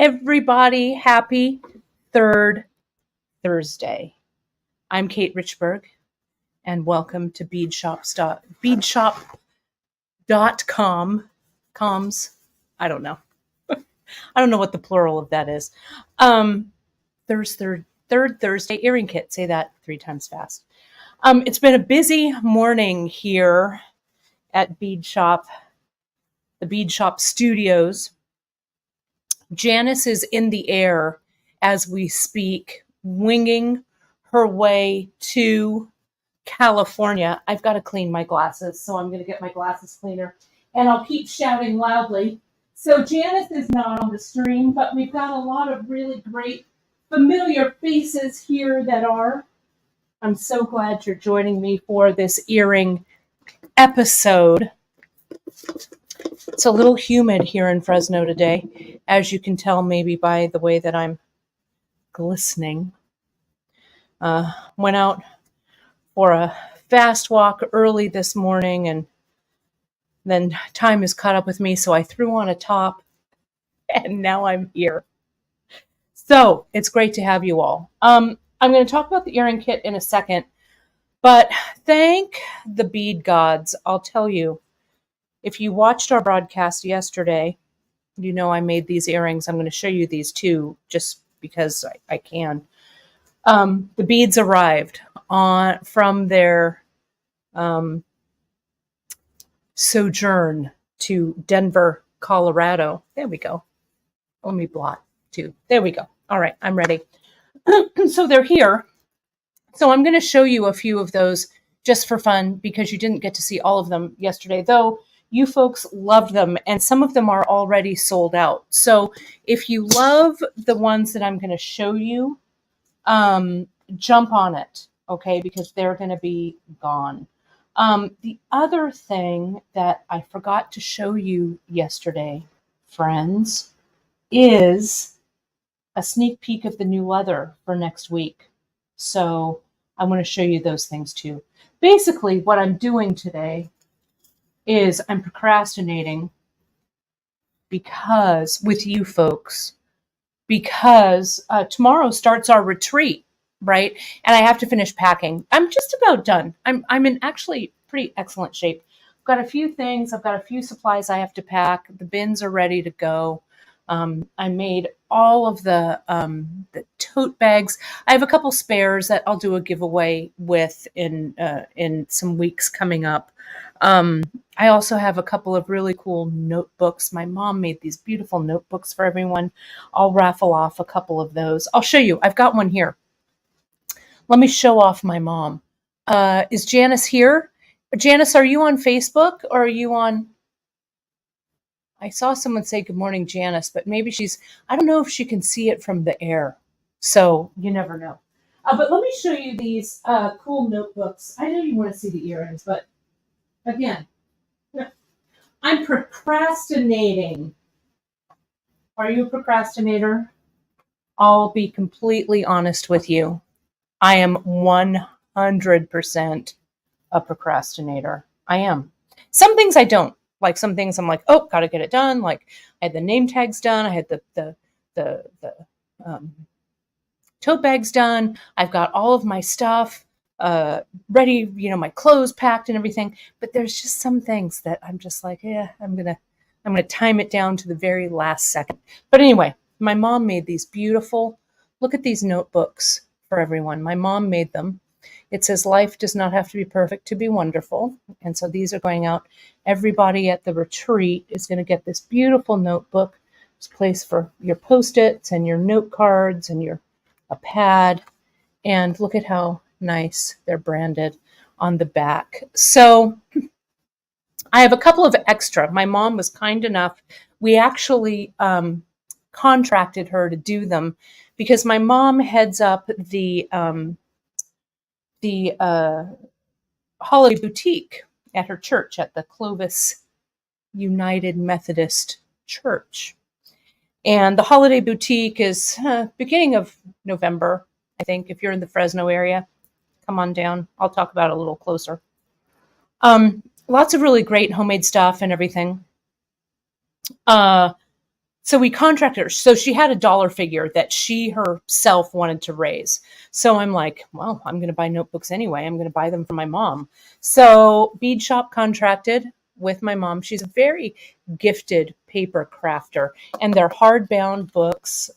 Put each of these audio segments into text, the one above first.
Everybody, happy third Thursday. I'm Kate Richburg, and welcome to beadshop.com. Coms. I don't know. I don't know what the plural of that is. Third Thursday earring kit. Say that 3 times fast. It's been a busy morning here at Bead Shop, the Bead Shop Studios. Janice is in the air as we speak, winging her way to California. I've got to clean my glasses, so I'm going to get my glasses cleaner, and I'll keep shouting loudly. So Janice is not on the stream, but we've got a lot of really great familiar faces here that are. I'm so glad you're joining me for this earring episode. It's a little humid here in Fresno today, as you can tell maybe by the way that I'm glistening. Went out for a fast walk early this morning, and then time has caught up with me, so I threw on a top, and now I'm here. So it's great to have you all. I'm going to talk about the earring kit in a second, but thank the bead gods. I'll tell you, if you watched our broadcast yesterday, you know I made these earrings. I'm going to show you these too, just because I can. The beads arrived from their sojourn to Denver, Colorado. There we go. Let me blot too. There we go. All right, I'm ready. So they're here. So I'm going to show you a few of those just for fun, because you didn't get to see all of them yesterday, though you folks loved them, and some of them are already sold out. So if you love the ones that I'm going to show you, jump on it, okay, because they're going to be gone. The other thing that I forgot to show you yesterday, friends, is a sneak peek of the new leather for next week. So I want to show you those things too. Basically, what I'm doing today is I'm procrastinating because with you folks, because tomorrow starts our retreat, right? And I have to finish packing. I'm just about done. I'm in actually pretty excellent shape. I've got a few things. I've got a few supplies I have to pack. The bins are ready to go. I made all of the tote bags. I have a couple spares that I'll do a giveaway with in some weeks coming up. I also have a couple of really cool notebooks. My mom made these beautiful notebooks for everyone. I'll raffle off a couple of those. I'll show you. I've got one here. Let me show off my mom. Is Janice here? Janice, are you on Facebook or are you on? I saw someone say good morning, Janice, but maybe I don't know if she can see it from the air. So you never know. But let me show you these cool notebooks. I know you want to see the earrings, but again, I'm procrastinating. Are you a procrastinator? I'll be completely honest with you. I am 100% a procrastinator. I am. Some things I don't. Like some things I'm like, oh, gotta get it done. Like I had the name tags done. I had the tote bags done. I've got all of my stuff ready, my clothes packed and everything. But there's just some things that I'm just like, yeah, I'm gonna time it down to the very last second. But anyway, my mom made these beautiful. Look at these notebooks for everyone. My mom made them. It says, life does not have to be perfect to be wonderful. And so these are going out. Everybody at the retreat is going to get this beautiful notebook. It's a place for your Post-its and your note cards and a pad. And look at how nice they're branded on the back. So I have a couple of extra. My mom was kind enough. We actually contracted her to do them because my mom heads up the holiday boutique at her church, at the Clovis United Methodist Church. And the holiday boutique is beginning of November, I think. If you're in the Fresno area, come on down. I'll talk about it a little closer. Lots of really great homemade stuff and everything. So we contracted her. So she had a dollar figure that she herself wanted to raise. So I'm like, well, I'm going to buy notebooks anyway. I'm going to buy them for my mom. So bead shop contracted with my mom. She's a very gifted paper crafter, and they're hardbound books.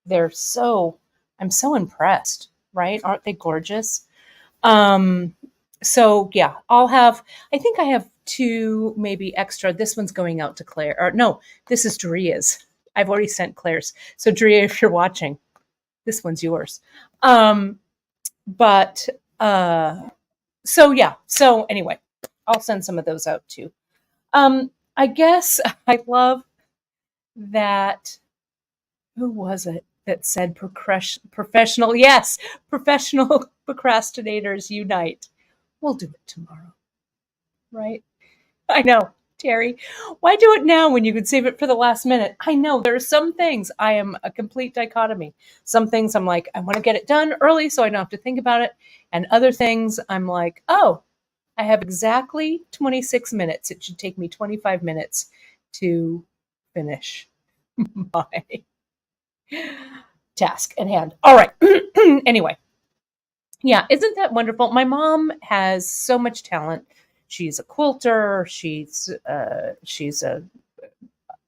They're so, I'm so impressed, right? Aren't they gorgeous? Um, so yeah, I think I have two maybe extra. This one's going out to Claire, or no, this is Doria's. I've already sent Claire's. So Doria, if you're watching, this one's yours. Um, but so yeah, so anyway, I'll send some of those out too. I guess I love that. Who was it that said professional? Yes, professional procrastinators unite. We'll do it tomorrow, right? I know, Terry. Why do it now when you could save it for the last minute? I know there are some things I am a complete dichotomy. Some things I'm like, I want to get it done early so I don't have to think about it. And other things I'm like, oh, I have exactly 26 minutes. It should take me 25 minutes to finish my task at hand. All right. Anyway, yeah, isn't that wonderful? My mom has so much talent. She's a quilter. She's an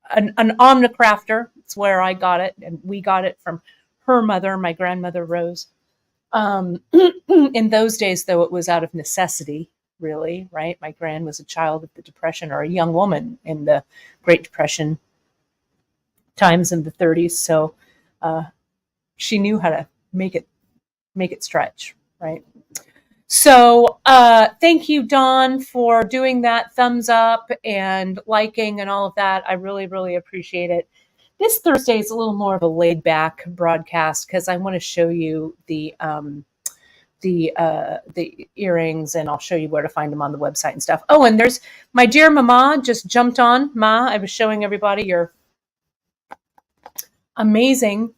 omnicrafter. It's where I got it, and we got it from her mother, my grandmother Rose. In those days, though, it was out of necessity, really, right? My gran was a child of the Depression, or a young woman in the Great Depression times in the 30s, so she knew how to make it stretch, right? So thank you, Dawn, for doing that. Thumbs up and liking and all of that. I really, really appreciate it. This Thursday is a little more of a laid back broadcast because I want to show you the earrings, and I'll show you where to find them on the website and stuff. Oh, and there's my dear Mama just jumped on. Ma, I was showing everybody your amazing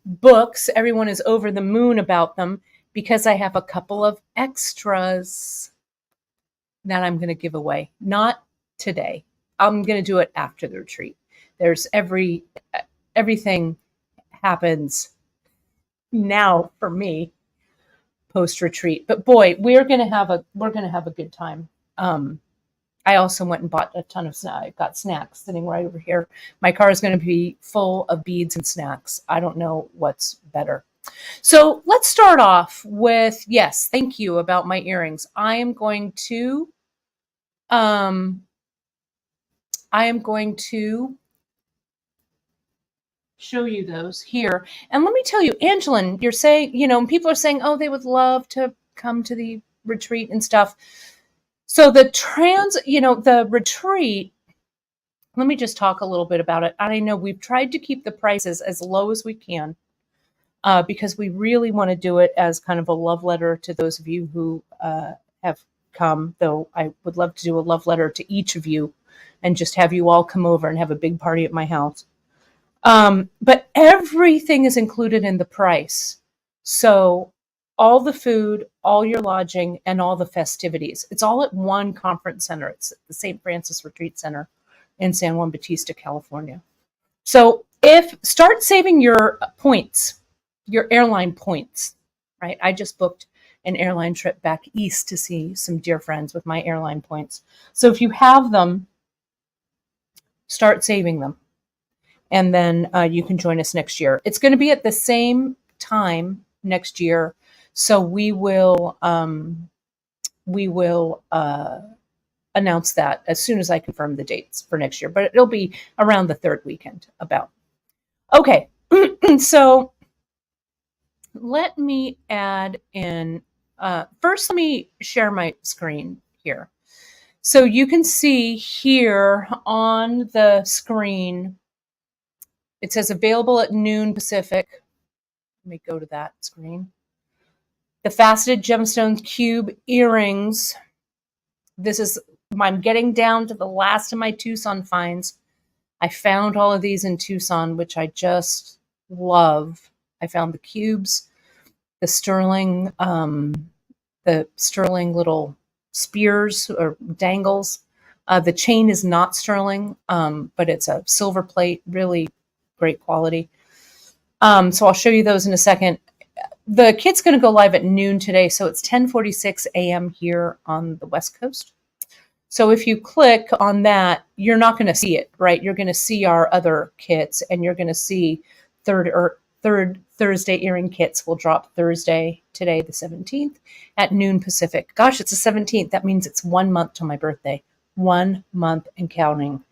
books. Everyone is over the moon about them because I have a couple of extras that I'm going to give away. Not today. I'm going to do it after the retreat. There's everything happens now for me post retreat. But boy, we're going to have a good time. I also went and bought a ton of snacks. I got snacks sitting right over here. My car is going to be full of beads and snacks. I don't know what's better. So let's start off with, yes, thank you about my earrings. I am going to show you those here. And let me tell you, Angeline, you're saying, people are saying, oh, they would love to come to the retreat and stuff. So the retreat, let me just talk a little bit about it. I know we've tried to keep the prices as low as we can because we really want to do it as kind of a love letter to those of you who have come, though I would love to do a love letter to each of you and just have you all come over and have a big party at my house. But everything is included in the price. So all the food, all your lodging, and all the festivities. It's all at one conference center. It's at the St. Francis Retreat Center in San Juan Bautista, California. So start saving your points, your airline points, right? I just booked an airline trip back east to see some dear friends with my airline points. So if you have them, start saving them. And then you can join us next year. It's going to be at the same time next year. So we will announce that as soon as I confirm the dates for next year. But it'll be around the third weekend about. Okay, so let me add in. First, let me share my screen here. So you can see here on the screen, it says available at noon Pacific. Let me go to that screen. The faceted gemstone cube earrings. I'm getting down to the last of my Tucson finds. I found all of these in Tucson, which I just love. I found the cubes, the sterling little spears or dangles. The chain is not sterling, but it's a silver plate, really great quality. So I'll show you those in a second. The kit's going to go live at noon today, so it's 10:46 a.m. here on the West Coast. So if you click on that, you're not going to see it, right? You're going to see our other kits, and you're going to see third Thursday earring kits will drop Thursday, today, the 17th, at noon Pacific. Gosh, it's the 17th. That means it's 1 month till my birthday. 1 month and counting.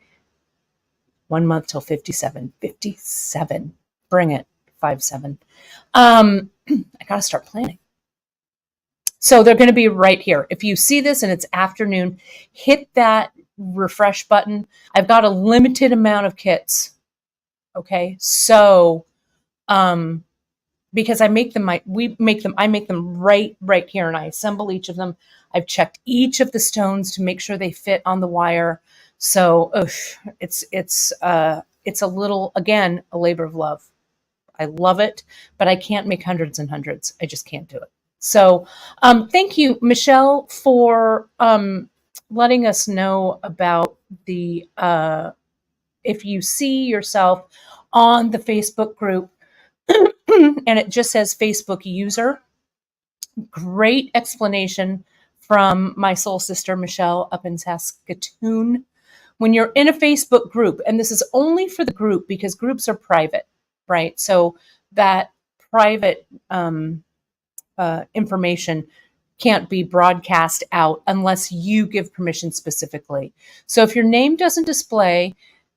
1 month till 57. 57. Bring it. 57. I got to start planning. So they're going to be right here. If you see this and it's afternoon, hit that refresh button. I've got a limited amount of kits. Okay. So, because I make them, I make them right here, and I assemble each of them. I've checked each of the stones to make sure they fit on the wire. So it's a little, again, a labor of love. I love it, but I can't make hundreds and hundreds. I just can't do it. So thank you, Michelle, for letting us know about the, if you see yourself on the Facebook group and it just says Facebook user, great explanation from my soul sister, Michelle, up in Saskatoon. When you're in a Facebook group, and this is only for the group because groups are private, right? So that private information can't be broadcast out unless you give permission specifically. So if your name doesn't display,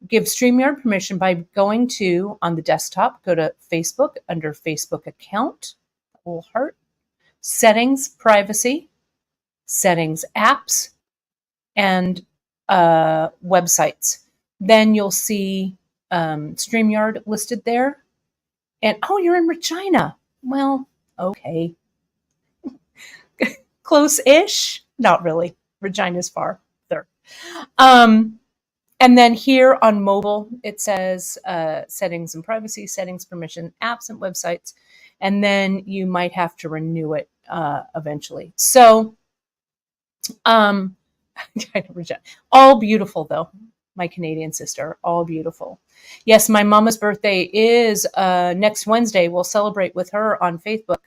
give StreamYard permission by going to, on the desktop, go to Facebook, under Facebook account, little heart, settings, privacy, settings, apps, and websites. Then you'll see StreamYard listed there. And, oh, you're in Regina. Well, okay. Close-ish. Not really. Regina's far there. And then here on mobile, it says settings and privacy, settings, permission, apps, and websites. And then you might have to renew it eventually. So, all beautiful, though. My Canadian sister, all beautiful. Yes, my mama's birthday is next Wednesday. We'll celebrate with her on Facebook.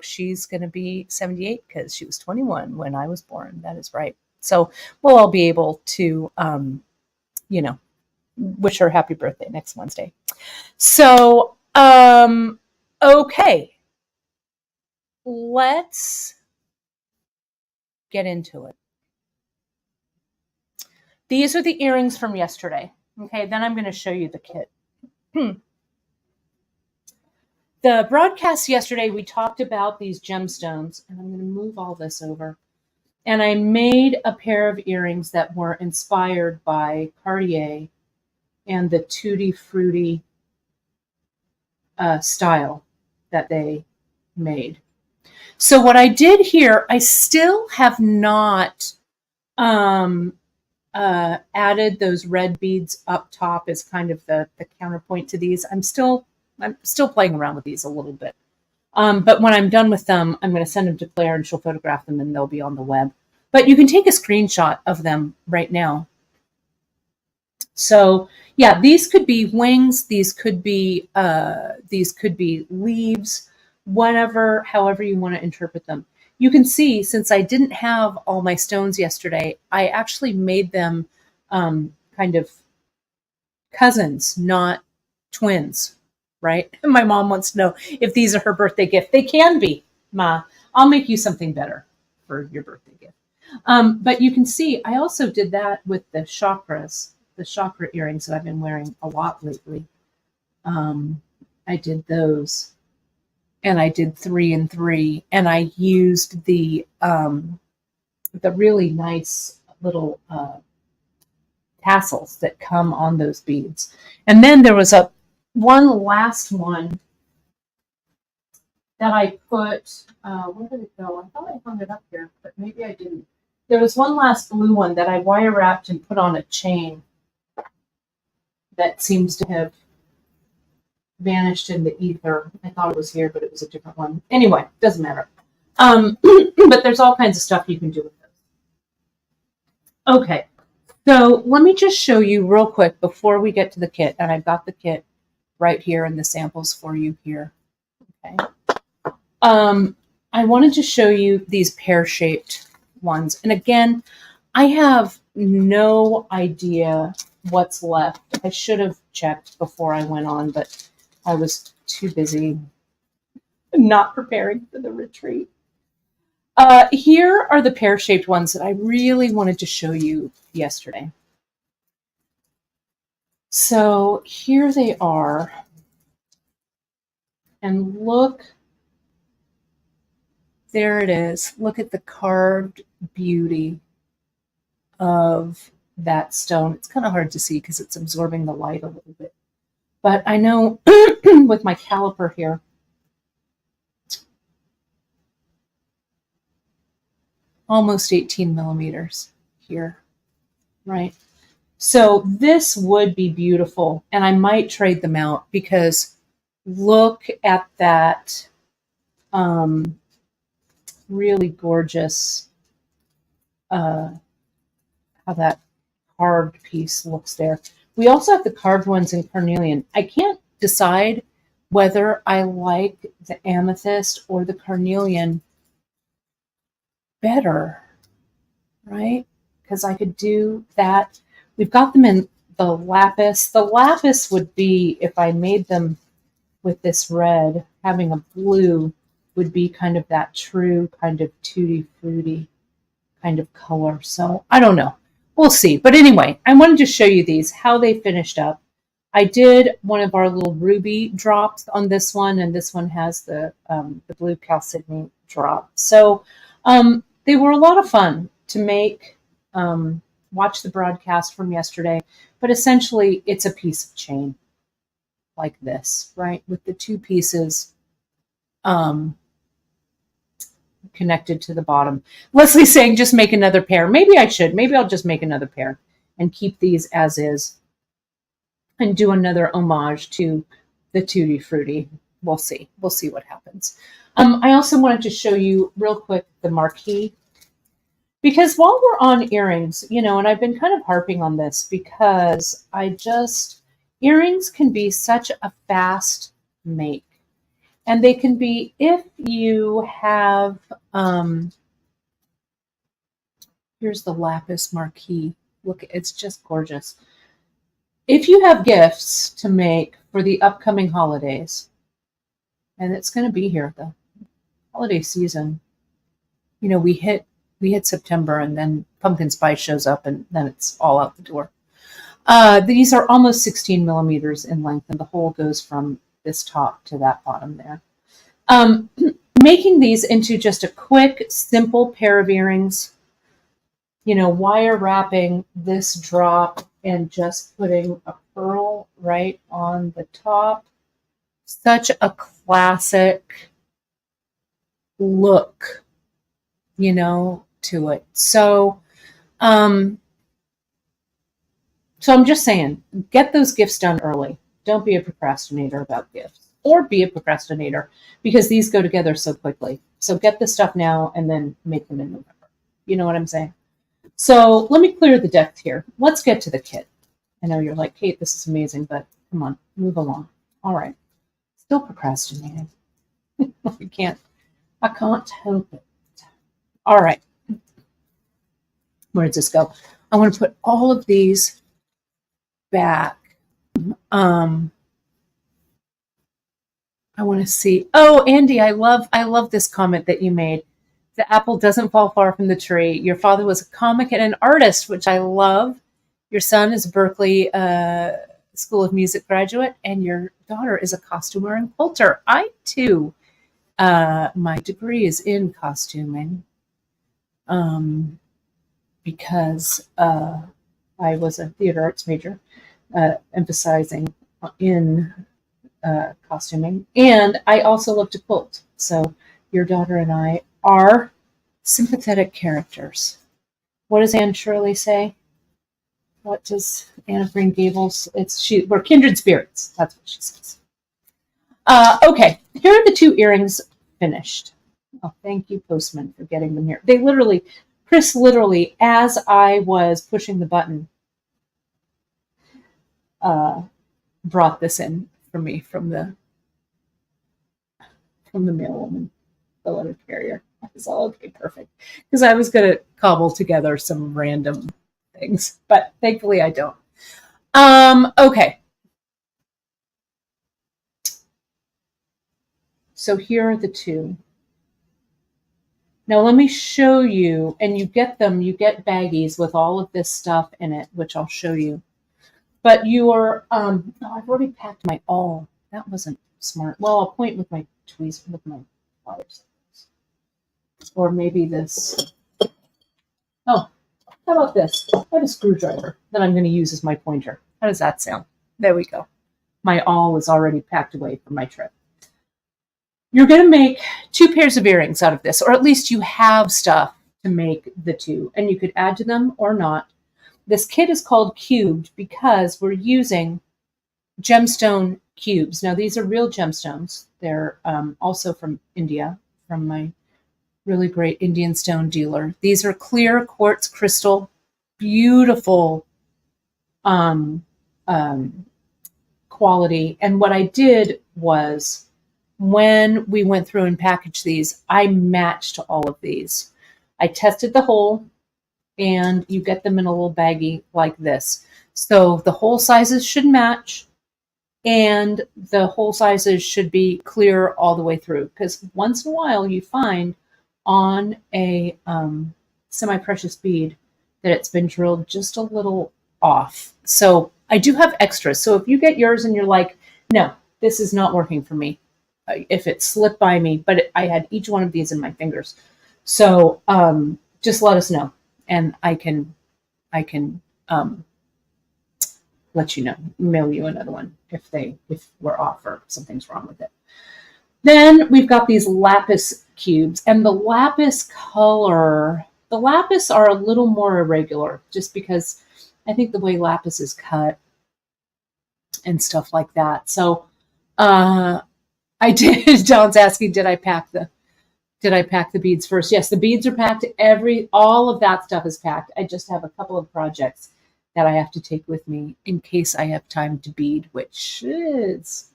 She's going to be 78 because she was 21 when I was born. That is right. So we'll all be able to, wish her happy birthday next Wednesday. So, okay. Let's get into it. These are the earrings from yesterday. Okay, then I'm going to show you the kit. The broadcast yesterday, we talked about these gemstones, and I'm going to move all this over. And I made a pair of earrings that were inspired by Cartier and the Tutti Frutti style that they made. So what I did here, I still have not added those red beads up top as kind of the counterpoint to these. I'm still playing around with these a little bit. But when I'm done with them, I'm going to send them to Claire and she'll photograph them and they'll be on the web. But you can take a screenshot of them right now. So yeah, these could be wings. These could be leaves, whatever, however you want to interpret them. You can see, since I didn't have all my stones yesterday, I actually made them kind of cousins, not twins, right? And my mom wants to know if these are her birthday gift. They can be, Ma. I'll make you something better for your birthday gift. But you can see, I also did that with the chakras, the chakra earrings that I've been wearing a lot lately. I did those. And I did 3 and 3, and I used the really nice little tassels that come on those beads. And then there was one last one that I put. Where did it go? I thought I hung it up here, but maybe I didn't. There was one last blue one that I wire wrapped and put on a chain that seems to have vanished in the ether. I thought it was here, but it was a different one. Anyway, doesn't matter. But there's all kinds of stuff you can do with those. Okay, so let me just show you real quick before we get to the kit, and I've got the kit right here and the samples for you here. Okay. I wanted to show you these pear-shaped ones. And again, I have no idea what's left. I should have checked before I went on, but I was too busy not preparing for the retreat. Here are the pear-shaped ones that I really wanted to show you yesterday. So here they are. And look, there it is. Look at the carved beauty of that stone. It's kind of hard to see because it's absorbing the light a little bit. But I know with my caliper here, almost 18 millimeters here, right? So this would be beautiful, and I might trade them out because look at that really gorgeous, how that carved piece looks there. We also have the carved ones in carnelian. I can't decide whether I like the amethyst or the carnelian better, right? Because I could do that. We've got them in the lapis. The lapis would be, if I made them with this red, having a blue would be kind of that true kind of tutti fruity kind of color. So I don't know. We'll see. But anyway, I wanted to show you these, how they finished up. I did one of our little ruby drops on this one, and this one has the blue chalcedony drop. So they were a lot of fun to make. Watch the broadcast from yesterday, but essentially it's a piece of chain like this, right? With the two pieces connected to the bottom. Leslie's saying just make another pair. Maybe I should. Maybe I'll just make another pair and keep these as is and do another homage to the Tutti Frutti. We'll see. We'll see what happens. I also wanted to show you real quick the marquee, because while we're on earrings, you know, and I've been kind of harping on this because earrings can be such a fast make. And they can be, if you have, here's the lapis marquee. Look, it's just gorgeous. If you have gifts to make for the upcoming holidays, and it's going to be here, the holiday season, you know, we hit September and then pumpkin spice shows up and then it's all out the door. These are almost 16 millimeters in length, and the hole goes from this top to that bottom there. Making these into just a quick, simple pair of earrings, you know, wire wrapping this drop and just putting a pearl right on the top. Such a classic look, you know, to it. So I'm just saying, get those gifts done early. Don't be a procrastinator about gifts, or be a procrastinator, because these go together so quickly. So get the stuff now and then make them in November. You know what I'm saying? So let me clear the decks here. Let's get to the kit. I know you're like, Kate, this is amazing, but come on, move along. All right. Still procrastinating. I can't help it. All right. Where does this go? I want to put all of these back. I want to see. Oh, Andy, I love this comment that you made. The apple doesn't fall far from the tree. Your father was a comic and an artist, which I love. Your son is a Berkeley School of Music graduate, and your daughter is a costumer and quilter. I too, my degree is in costuming, because I was a theater arts major, emphasizing in costuming, and I also love to quilt. So your daughter and I are sympathetic characters. What does Anne Shirley say? What does Anne of Green Gables? We're kindred spirits. That's what she says. Okay, here are the two earrings finished. Oh, thank you, Postman, for getting them here. They literally, Chris literally, as I was pushing the button, brought this in for me from the mailwoman, the letter carrier. I was all okay, perfect, because I was going to cobble together some random things, but thankfully I don't. Okay. So here are the two. Now let me show you, and you get baggies with all of this stuff in it, which I'll show you. But oh, I've already packed my awl. That wasn't smart. Well, I'll point with my tweezers, with my pliers. Or maybe this. Oh, how about this? I have a screwdriver that I'm going to use as my pointer. How does that sound? There we go. My awl is already packed away for my trip. You're going to make 2 pairs of earrings out of this, or at least you have stuff to make the 2, and you could add to them or not. This kit is called Cubed because we're using gemstone cubes. Now, these are real gemstones. They're also from India, from my really great Indian stone dealer. These are clear quartz crystal, beautiful quality. And what I did was, when we went through and packaged these, I matched all of these. I tested the hole, and you get them in a little baggie like this. So the hole sizes should match, and the hole sizes should be clear all the way through. Because once in a while you find on a semi-precious bead that it's been drilled just a little off. So I do have extras. So if you get yours and you're like, no, this is not working for me, if it slipped by me, but I had each one of these in my fingers. So just let us know, and I can let you know, mail you another one if we're off or something's wrong with it. Then we've got these lapis cubes, and the lapis are a little more irregular, just because I think the way lapis is cut and stuff like that. So I did. Don's asking, did I pack the beads first? Yes, the beads are packed. All of that stuff is packed. I just have a couple of projects that I have to take with me in case I have time to bead, which is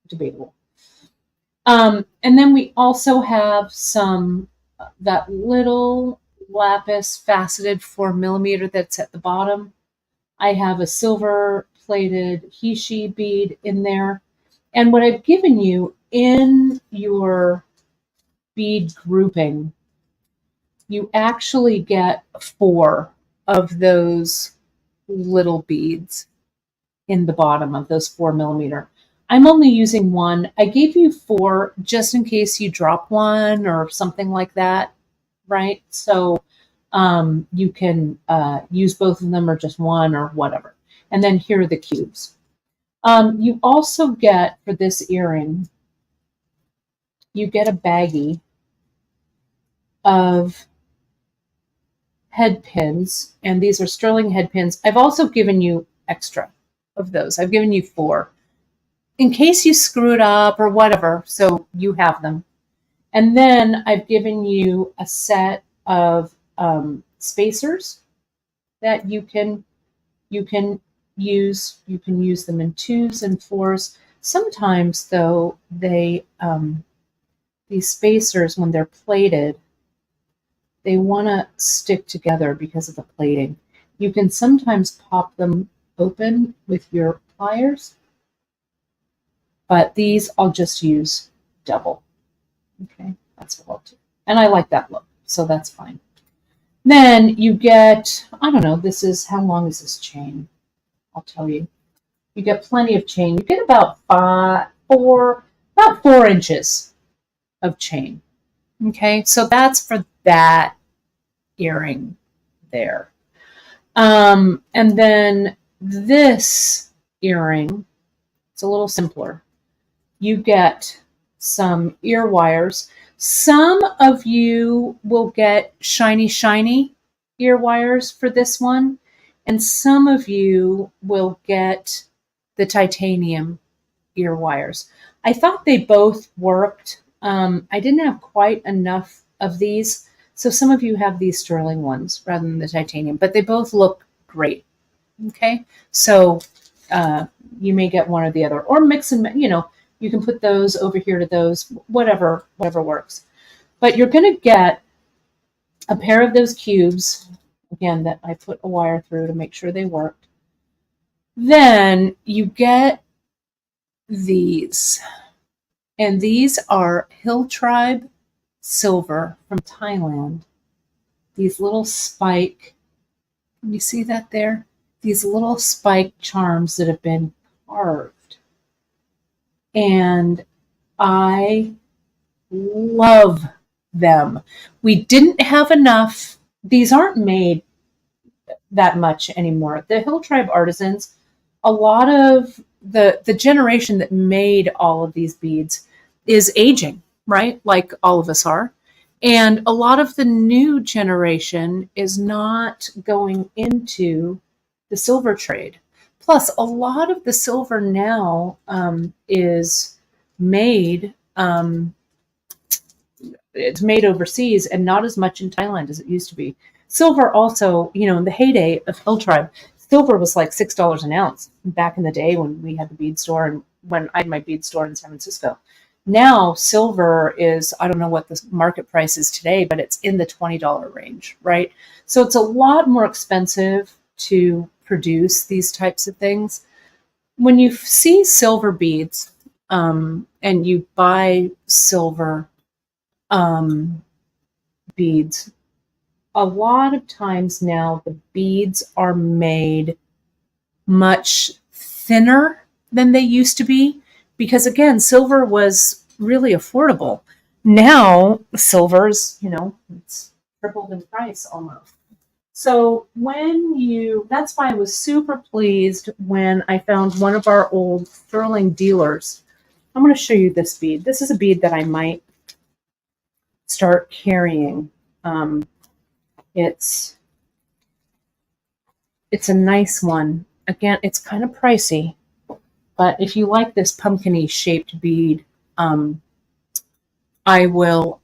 debatable. And then we also have that little lapis faceted 4mm that's at the bottom. I have a silver plated Hishi bead in there. And what I've given you in your bead grouping, you actually get 4 of those little beads in the bottom of those 4mm. I'm only using 1. I gave you 4 just in case you drop one or something like that, right? So you can use both of them or just one or whatever. And then here are the cubes. You also get, for this earring, you get a baggie of head pins, and these are sterling head pins. I've also given you extra of those. I've given you 4 in case you screw it up or whatever, so you have them. And then I've given you a set of spacers that you can use. You can use them in 2s and 4s. Sometimes, though, these spacers, when they're plated, they want to stick together because of the plating. You can sometimes pop them open with your pliers, but these I'll just use double. Okay, that's what I'll do. And I like that look, so that's fine. Then you get, I don't know, how long is this chain? I'll tell you. You get plenty of chain. You get about 4 inches of chain. Okay, so that's for that earring there. And then this earring, it's a little simpler. You get some ear wires. Some of you will get shiny ear wires for this one, and some of you will get the titanium ear wires. I thought they both worked. I didn't have quite enough of these, So some of you have these sterling ones rather than the titanium, but they both look great. Okay, so you may get one or the other, or mix and you can put those over here to those, whatever works. But you're going to get a pair of those cubes, again, that I put a wire through to make sure they worked. Then you get these, and these are Hill Tribe silver from Thailand. These little spike, can you see that there? These little spike charms that have been carved. And I love them. We didn't have enough. These aren't made that much anymore. The Hill Tribe artisans, a lot of the generation that made all of these beads is aging, right? Like all of us are. And a lot of the new generation is not going into the silver trade. Plus, a lot of the silver now is made, it's made overseas and not as much in Thailand as it used to be. Silver also, in the heyday of Hill Tribe, silver was like $6 an ounce back in the day when we had the bead store and when I had my bead store in San Francisco. Now, silver is, I don't know what the market price is today, but it's in the $20 range, right? So it's a lot more expensive to produce these types of things. When you see silver beads and you buy silver beads, a lot of times now the beads are made much thinner than they used to be because, again, silver was really affordable. Now silver's, it's tripled in price almost. So that's why I was super pleased when I found one of our old sterling dealers. I'm going to show you this bead. This is a bead that I might start carrying. It's a nice one. Again, it's kind of pricey, but if you like this pumpkin-y shaped bead, I will.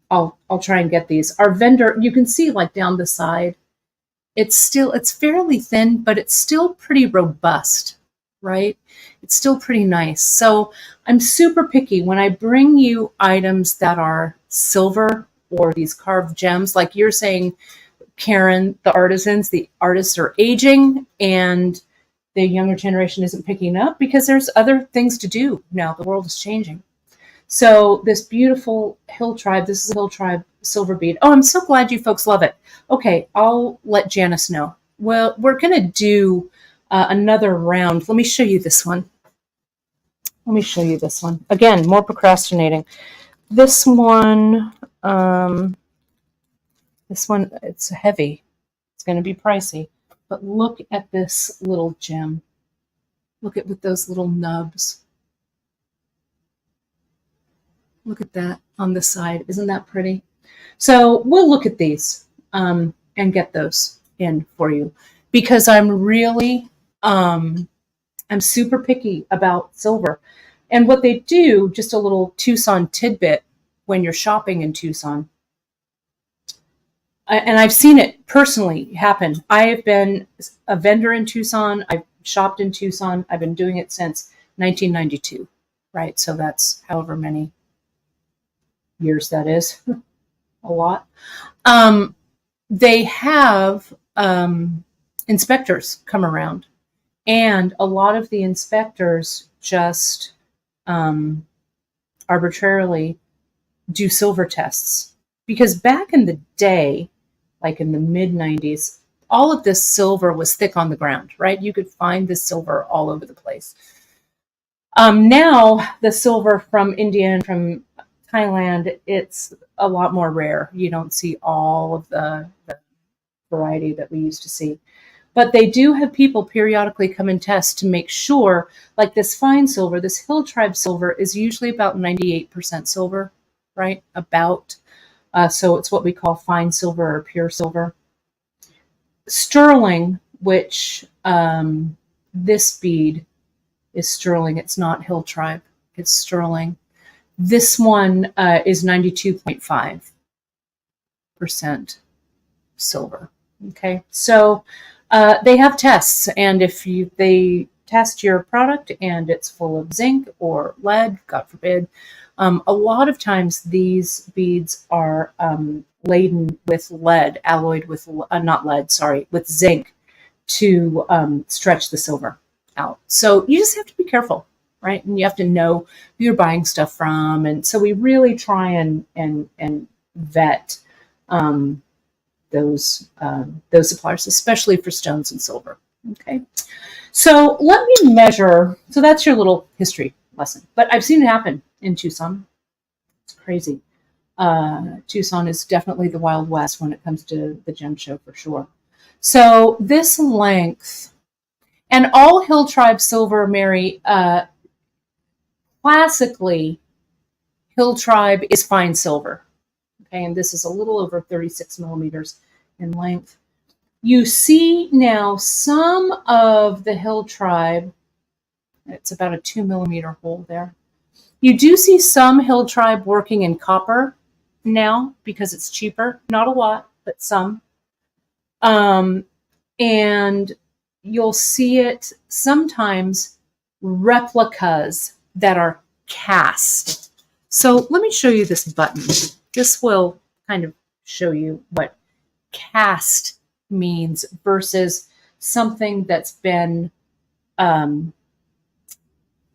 I'll try and get these. Our vendor, you can see like down the side, it's fairly thin, but it's still pretty robust, right? It's still pretty nice. So I'm super picky when I bring you items that are silver or these carved gems, like you're saying, Karen, the artists are aging and the younger generation isn't picking up because there's other things to do now. The world is changing. So this beautiful Hill Tribe, this is a Hill Tribe silver bead. Oh, I'm so glad you folks love it. Okay, I'll let Janice know. Well, we're going to do another round. Let me show you this one. Again, more procrastinating. This one, it's heavy. It's going to be pricey. But look at this little gem. Look at with those little nubs. Look at that on the side. Isn't that pretty? So we'll look at these and get those in for you because I'm really, I'm super picky about silver. And what they do, just a little Tucson tidbit when you're shopping in Tucson, and I've seen it personally happen. I have been a vendor in Tucson. I've shopped in Tucson. I've been doing it since 1992, right? So that's however many years that is. A lot. They have inspectors come around, and a lot of the inspectors just arbitrarily do silver tests because back in the day, like in the mid 90s, all of this silver was thick on the ground, right? You could find this silver all over the place. Now the silver from India and from Thailand, it's a lot more rare. You don't see all of the variety that we used to see. But they do have people periodically come and test to make sure, like this fine silver, this Hill Tribe silver is usually about 98% silver, right? So it's what we call fine silver or pure silver. Sterling, which this bead is sterling. It's not Hill Tribe. It's sterling. This one is 92.5. silver. Okay, so they have tests, and if they test your product and it's full of zinc or lead, God forbid, a lot of times these beads are laden with lead, alloyed with not lead, sorry, with zinc to stretch the silver out. So you just have to be careful, right? And you have to know who you're buying stuff from, and so we really try and vet those suppliers, especially for stones and silver. Okay, so let me measure. So that's your little history lesson. But I've seen it happen in Tucson. It's crazy. Tucson is definitely the Wild West when it comes to the gem show for sure. So this length, and all Hill Tribe silver, Mary, classically, Hill Tribe is fine silver. Okay, and this is a little over 36 millimeters in length. You see now some of the Hill Tribe, it's about a 2 millimeter hole there. You do see some Hill Tribe working in copper now because it's cheaper. Not a lot, but some. And you'll see it sometimes replicas that are cast. So let me show you this button. This will kind of show you what cast means versus something that's been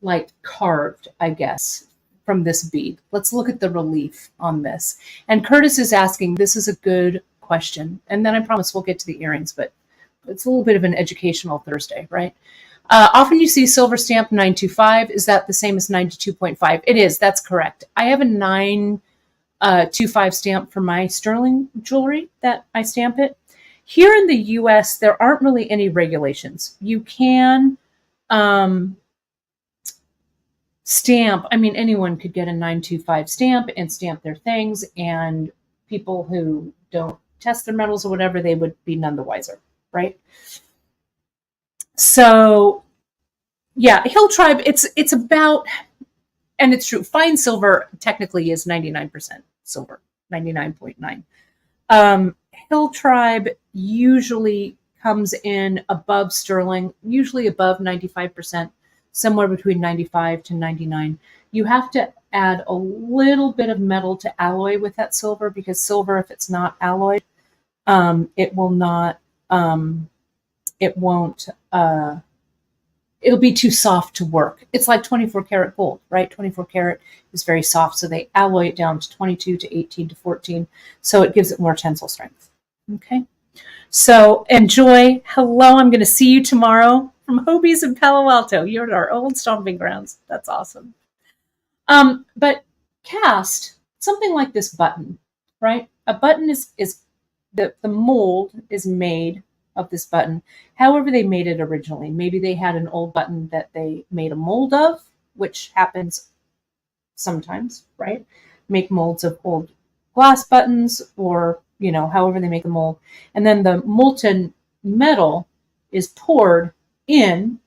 like carved, I guess, from this bead. Let's look at the relief on this. And Curtis is asking, this is a good question. And then I promise we'll get to the earrings, but it's a little bit of an educational Thursday, right? Often you see silver stamp 925. Is that the same as 92.5? It is. That's correct. I have a 925 stamp for my sterling jewelry that I stamp it. Here in the U.S., there aren't really any regulations. You can stamp. I mean, anyone could get a 925 stamp and stamp their things, and people who don't test their metals or whatever, they would be none the wiser, right? So, yeah, Hill Tribe, it's about, and it's true, fine silver technically is 99% silver, 99.9. Hill Tribe usually comes in above sterling, usually above 95%, somewhere between 95 to 99. You have to add a little bit of metal to alloy with that silver, because silver, if it's not alloyed, it will not, it won't, it'll be too soft to work. It's like 24 karat gold, right? 24 karat is very soft, so they alloy it down to 22 to 18 to 14, so it gives it more tensile strength. Okay, so enjoy. Hello, I'm going to see you tomorrow from Hobie's in Palo Alto. You're at our old stomping grounds. That's awesome. But cast, something like this button, right? A button is the mold is made of this button, however they made it originally. Maybe they had an old button that they made a mold of, which happens sometimes, right? Make molds of old glass buttons, or, you know, however they make a mold. And then the molten metal is poured in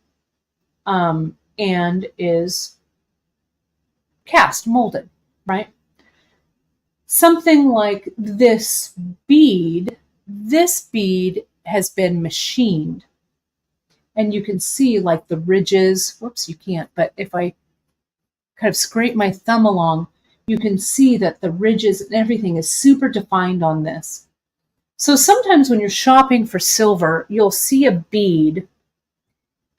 and is cast, molded, right? Something like this bead has been machined, and you can see like the ridges. Whoops, you can't, but if I kind of scrape my thumb along, you can see that the ridges and everything is super defined on this. So sometimes when you're shopping for silver, you'll see a bead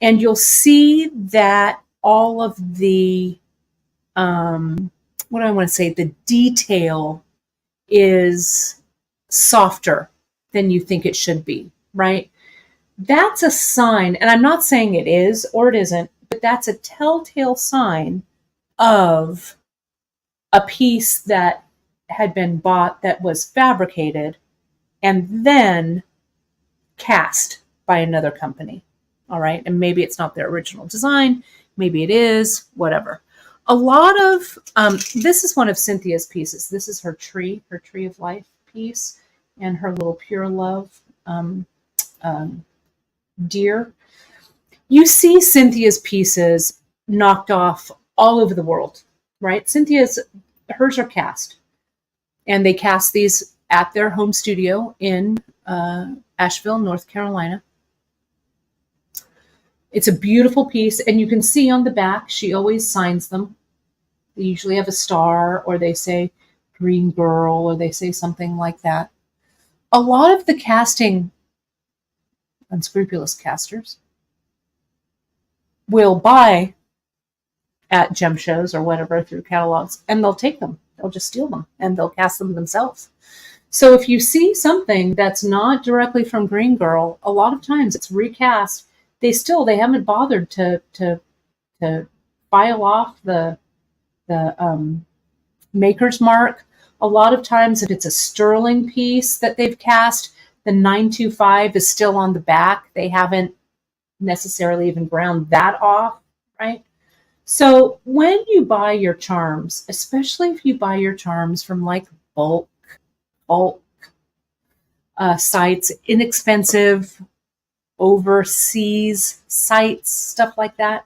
and you'll see that all of the, what do I want to say, the detail is softer than you think it should be, right? That's a sign, and I'm not saying it is or it isn't, but that's a telltale sign of a piece that had been bought, that was fabricated and then cast by another company. All right. And maybe it's not their original design. Maybe it is, whatever. A lot of, this is one of Cynthia's pieces. This is her tree of life piece, and her little pure love deer. You see Cynthia's pieces knocked off all over the world, right? Hers are cast, and they cast these at their home studio in Asheville, North Carolina. It's a beautiful piece, and you can see on the back, she always signs them. They usually have a star, or they say green girl, or they say something like that. A lot of the casting, unscrupulous casters, will buy at gem shows or whatever through catalogs, and they'll take them. They'll just steal them, and they'll cast them themselves. So if you see something that's not directly from Green Girl, a lot of times it's recast. They haven't bothered to file off the maker's mark. A lot of times, if it's a sterling piece that they've cast, the 925 is still on the back. They haven't necessarily even ground that off, right? So when you buy your charms, especially if you buy your charms from like bulk sites, inexpensive overseas sites, stuff like that,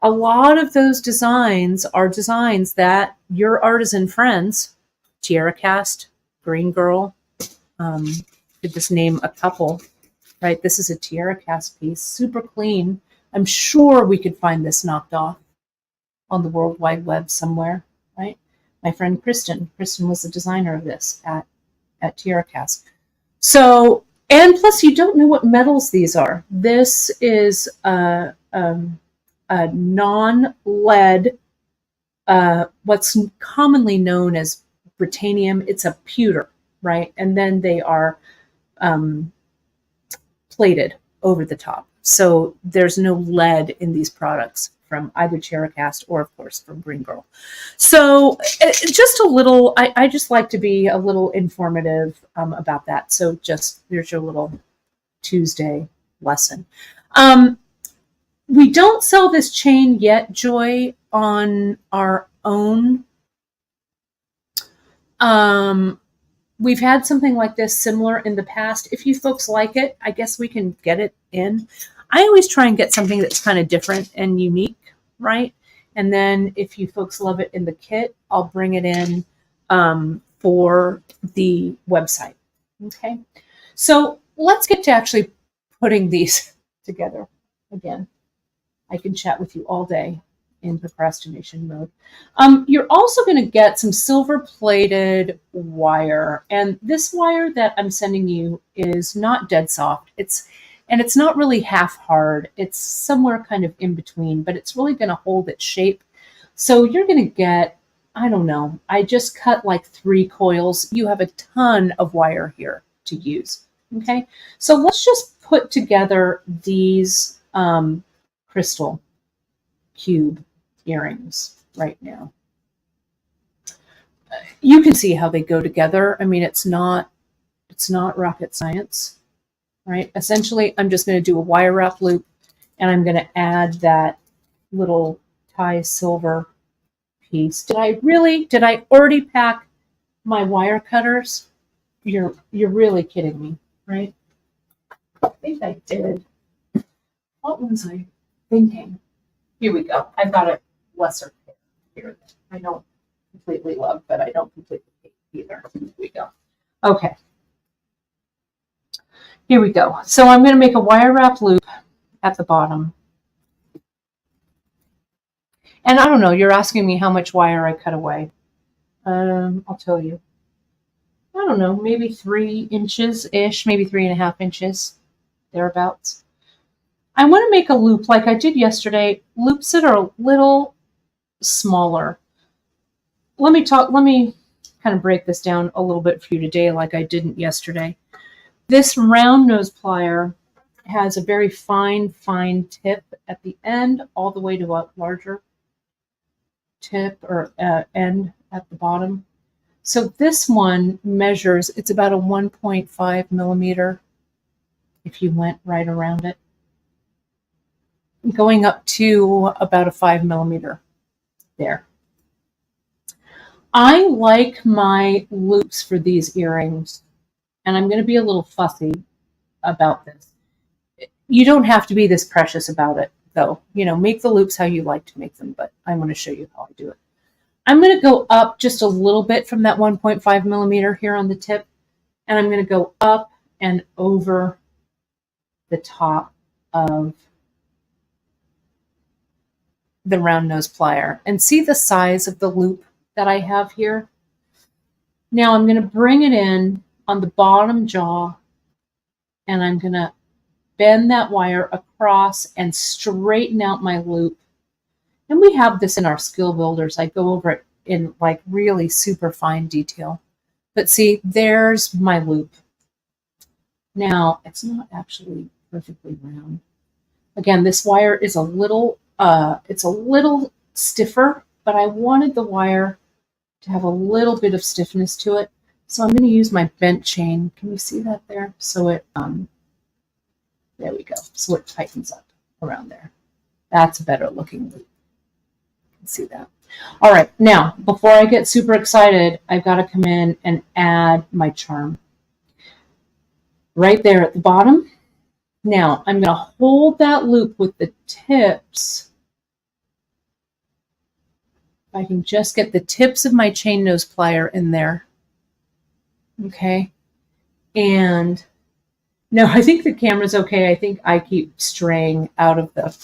a lot of those designs are designs that your artisan friends, Tiara Cast, Green Girl, could just name a couple, right? This is a Tiara Cast piece, super clean. I'm sure we could find this knocked off on the World Wide Web somewhere, right? My friend Kristen was the designer of this at Tiara Cast. So, and plus you don't know what metals these are. This is a non-lead, what's commonly known as Britannium. It's a pewter, right? And then they are plated over the top. So there's no lead in these products from either Tiara Cast or, of course, from Green Girl. So just a little, I just like to be a little informative about that. So just, there's your little Tuesday lesson. We don't sell this chain yet, Joy, on our own. We've had something like this similar in the past. If you folks like it, I guess we can get it in. I always try and get something that's kind of different and unique, right? And then if you folks love it in the kit, I'll bring it in for the website. Okay. So let's get to actually putting these together again. I can chat with you all day in procrastination mode. You're also going to get some silver-plated wire. And this wire that I'm sending you is not dead soft. It's not really half hard. It's somewhere kind of in between, but it's really going to hold its shape. So you're going to get, I don't know, I just cut like 3 coils. You have a ton of wire here to use. Okay, so let's just put together these crystal cube earrings right now. You can see how they go together. I mean, it's not rocket science, right? Essentially, I'm just going to do a wire wrap loop, and I'm going to add that little tie silver piece. Did I already pack my wire cutters? You're really kidding me, right? I think I did. What was I thinking? Here we go. I've got a lesser pair here that I don't completely love, but I don't completely hate either. Here we go. Okay. Here we go. So I'm going to make a wire wrap loop at the bottom. And I don't know, you're asking me how much wire I cut away. I'll tell you. I don't know, maybe 3 inches-ish, maybe 3.5 inches, thereabouts. I want to make a loop like I did yesterday, loops that are a little smaller. Let me kind of break this down a little bit for you today like I didn't yesterday. This round nose plier has a very fine tip at the end, all the way to a larger tip or end at the bottom. So this one measures, it's about a 1.5 millimeter if you went right around it, going up to about a 5 millimeter there. I like my loops for these earrings, and I'm going to be a little fussy about this. You don't have to be this precious about it, though. You know, make the loops how you like to make them, but I'm going to show you how I do it. I'm going to go up just a little bit from that 1.5 millimeter here on the tip, and I'm going to go up and over the top of the round nose plier. And see the size of the loop that I have here? Now I'm going to bring it in on the bottom jaw, and I'm going to bend that wire across and straighten out my loop. And we have this in our skill builders. I go over it in like really super fine detail. But see, there's my loop. Now, it's not actually perfectly round. Again, this wire is a little, it's a little stiffer, but I wanted the wire to have a little bit of stiffness to it. So I'm going to use my bent chain. Can you see that there? So it, there we go. So it tightens up around there. That's a better looking loop. You can see that. All right, now, before I get super excited, I've got to come in and add my charm. Right there at the bottom. Now, I'm going to hold that loop with the tips. If I can just get the tips of my chain nose plier in there. Okay. And no, I think the camera's okay. I think I keep straying out of the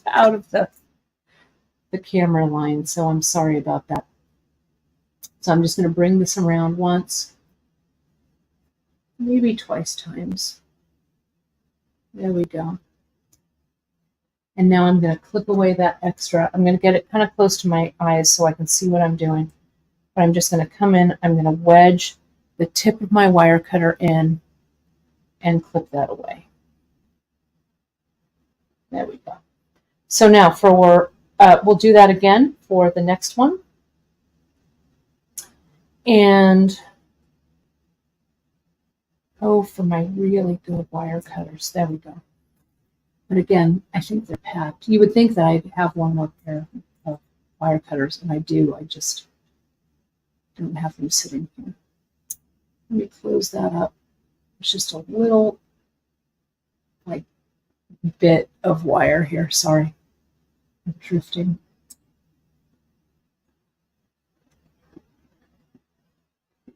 out of the camera line, so I'm sorry about that. So I'm just going to bring this around once, maybe twice times. There we go. And now I'm going to clip away that extra. I'm going to get it kind of close to my eyes so I can see what I'm doing. But I'm just going to come in, I'm going to wedge the tip of my wire cutter in and clip that away. There we go. So now for, we'll do that again for the next one. And, oh, for my really good wire cutters. There we go. But again, I think they're packed. You would think that I'd have one more pair of wire cutters, and I do. I just don't have them sitting here. Let me close that up. There's just a little, like, bit of wire here. Sorry. I'm drifting.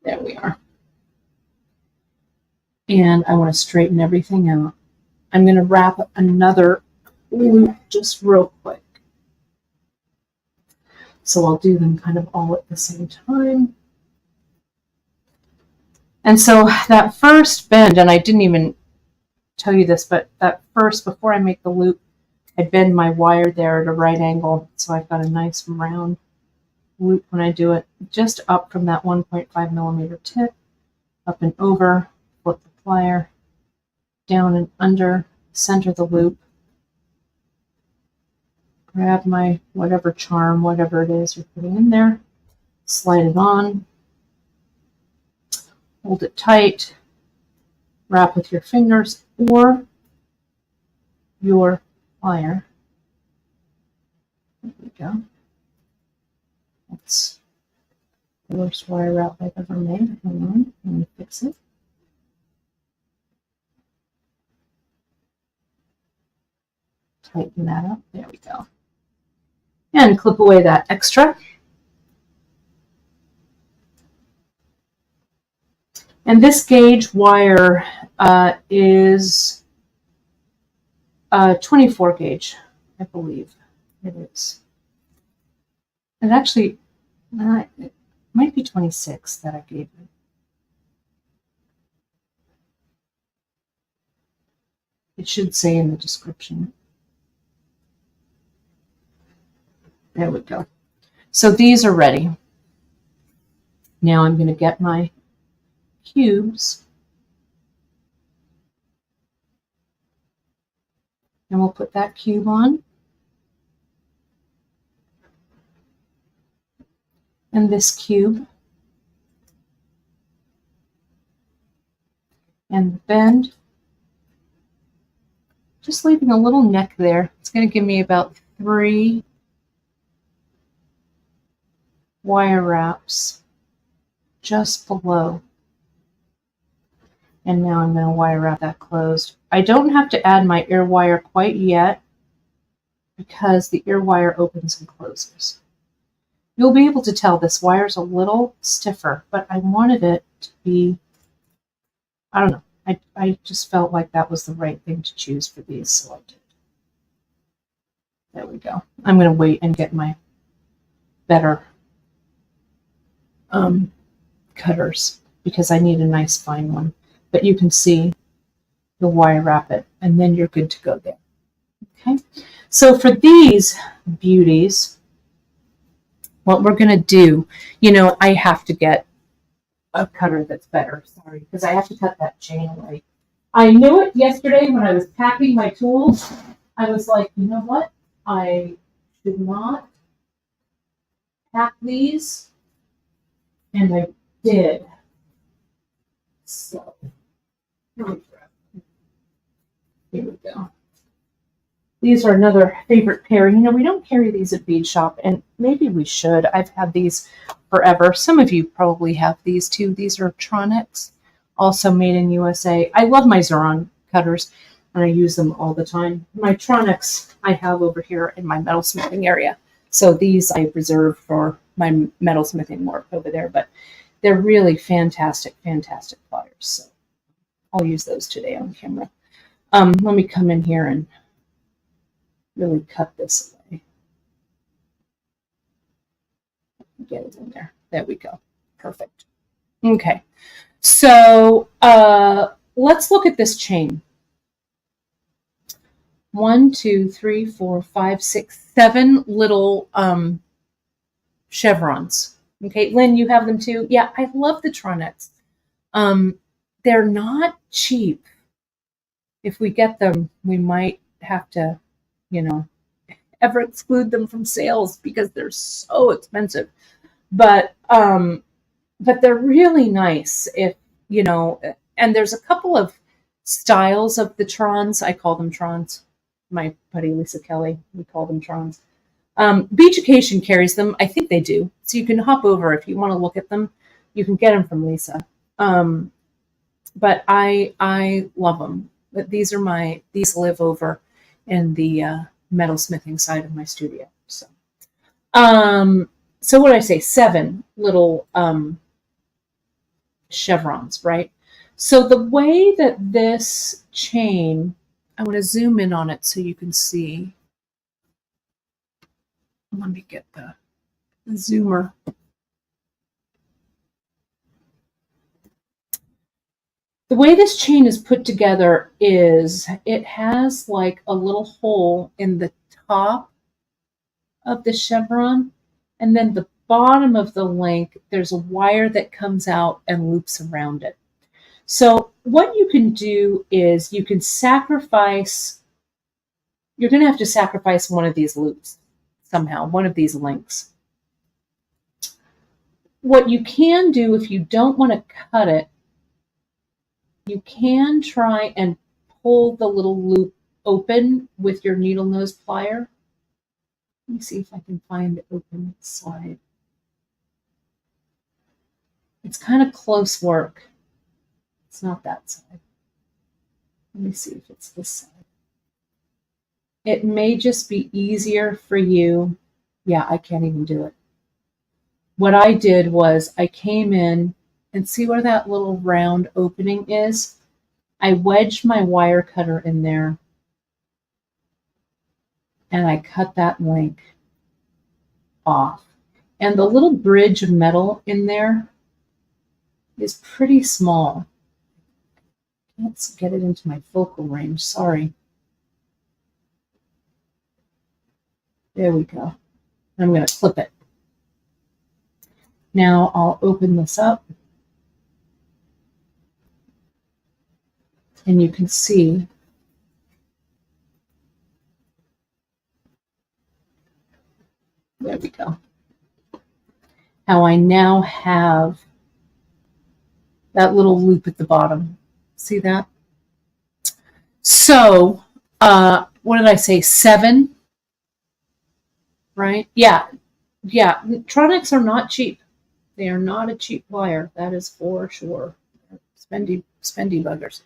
There we are. And I want to straighten everything out. I'm going to wrap another loop just real quick. So I'll do them kind of all at the same time. And so that first bend, and I didn't even tell you this, but that first, before I make the loop, I bend my wire there at a right angle. So I've got a nice round loop when I do it, just up from that 1.5 millimeter tip, up and over, flip the plier, down and under, center the loop, grab my whatever charm, whatever it is you're putting in there, slide it on, hold it tight, wrap with your fingers or your plier. There we go. That's the worst wire wrap I've ever made. Hang on, let me fix it. Tighten that up. There we go. And clip away that extra. And this gauge wire is 24 gauge, I believe it is. And actually, it might be 26 that I gave it. It should say in the description. There we go. So these are ready. Now I'm going to get my cubes. And we'll put that cube on. And this cube. And the bend. Just leaving a little neck there. It's going to give me about 3 wire wraps just below. And now I'm going to wire wrap that closed. I don't have to add my ear wire quite yet because the ear wire opens and closes. You'll be able to tell this wire's a little stiffer, but I wanted it to be, I don't know. I just felt like that was the right thing to choose for these, so I did. There we go. I'm going to wait and get my better cutters because I need a nice fine one. But you can see the wire wrap it, and then you're good to go there. Okay. So for these beauties, what we're going to do, I have to get a cutter that's better. Sorry, because I have to cut that chain away. I knew it yesterday when I was packing my tools. I was like, you know what? I should not pack these. And I did. So, here we go. These are another favorite pair. We don't carry these at Bead Shop, and maybe we should. I've had these forever. Some of you probably have these too. These are Tronics, also made in USA. I love my Xuron cutters, and I use them all the time. My Tronics I have over here in my metalsmithing area. So these I reserve for my metalsmithing work over there, but they're really fantastic, fantastic pliers. So I'll use those today on camera. Let me come in here and really cut this away. Get it in there. There we go. Perfect. Okay. So let's look at this chain. 1, 2, 3, 4, 5, 6, 7 little chevrons. Okay, Lynn, you have them too? Yeah, I love the Tronics. They're not cheap. If we get them, we might have to, ever exclude them from sales because they're so expensive. But they're really nice if, and there's a couple of styles of the Trons. I call them Trons. My buddy Lisa Kelly, we call them Trons. Beachucation carries them. I think they do. So you can hop over if you want to look at them. You can get them from Lisa. But I love them. But these live over in the metalsmithing side of my studio. So what did I say? 7 little chevrons, right? So the way that this chain, I want to zoom in on it so you can see. Let me get the zoomer. The way this chain is put together is it has like a little hole in the top of the chevron, and then the bottom of the link, there's a wire that comes out and loops around it. So what you can do is you can sacrifice, you're going to have to sacrifice one of these loops somehow, one of these links. What you can do if you don't want to cut it, you can try and pull the little loop open with your needle nose plier. Let me see if I can find the open side. It's kind of close work. It's not that side. Let me see if it's this side. It may just be easier for you. Yeah, I can't even do it. What I did was I came in and see where that little round opening is? I wedged my wire cutter in there and I cut that link off. And the little bridge of metal in there is pretty small. Let's get it into my focal range. Sorry. There we go. I'm going to clip it. Now I'll open this up. And you can see there we go. How I now have that little loop at the bottom. See that? So, what did I say? 7, right? Yeah. Tronics are not cheap. They are not a cheap plier. That is for sure. Spendy buggers.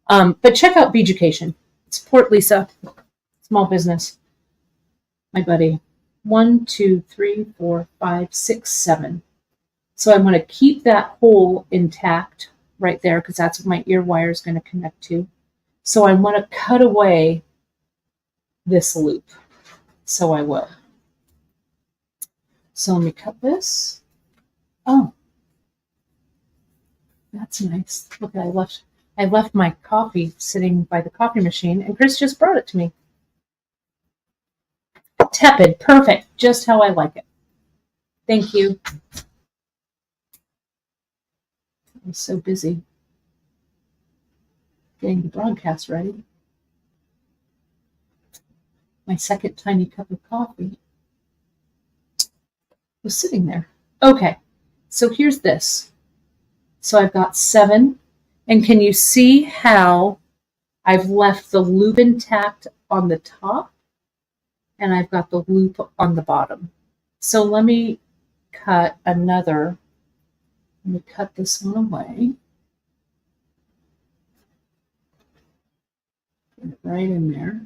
But check out Beachucation. Support Lisa. Small business. My buddy. 1, 2, 3, 4, 5, 6, 7. So I'm going to keep that hole intact right there because that's what my ear wire is going to connect to. So I want to cut away this loop. So I will. So let me cut this. Oh, that's nice. Look, I left my coffee sitting by the coffee machine, and Chris just brought it to me. Tepid, perfect, just how I like it. Thank you. I'm so busy getting the broadcast ready. My second tiny cup of coffee was sitting there. Okay, so here's this. So I've got 7, and can you see how I've left the loop intact on the top, and I've got the loop on the bottom. So let me cut another. Let me cut this one away. Get it right in there.